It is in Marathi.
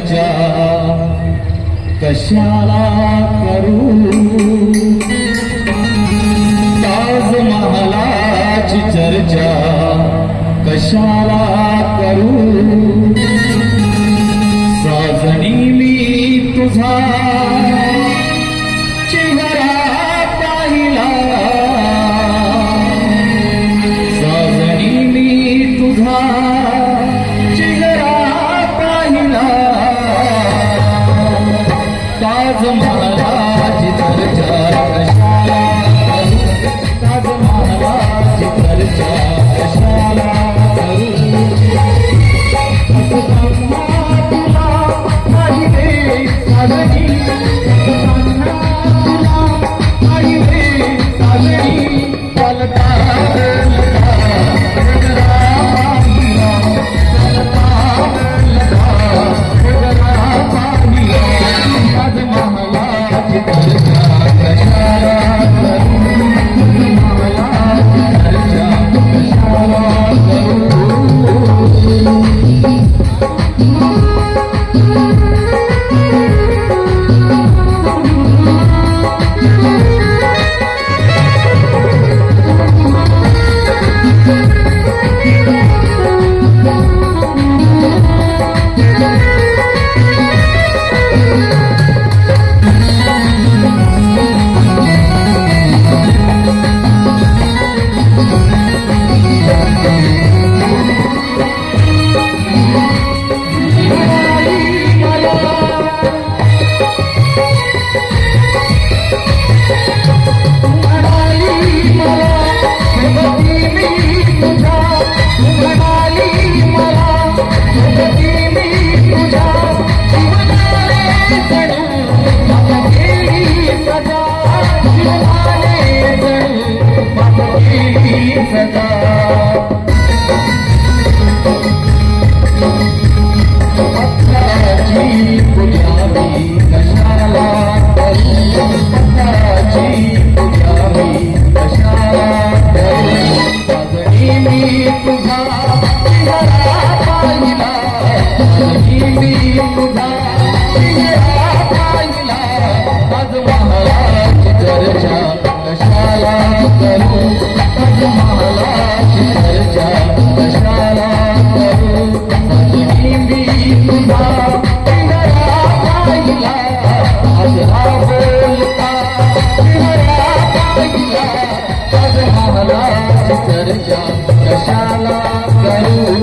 चर्चा कशाला करू, ताजमहालाची चर्चा कशाला करू, साजणी मी तुझा चेहरा पाहिला, साजणी मी तुझा चेहरा पाहिला, ताजमहालाची चर्चा कशाला करू, ताजमहालाची चर्चा कशाला करू, तुला माझी रे साजणी, तुला माझी रे साजणी, पलटा कशाला करू।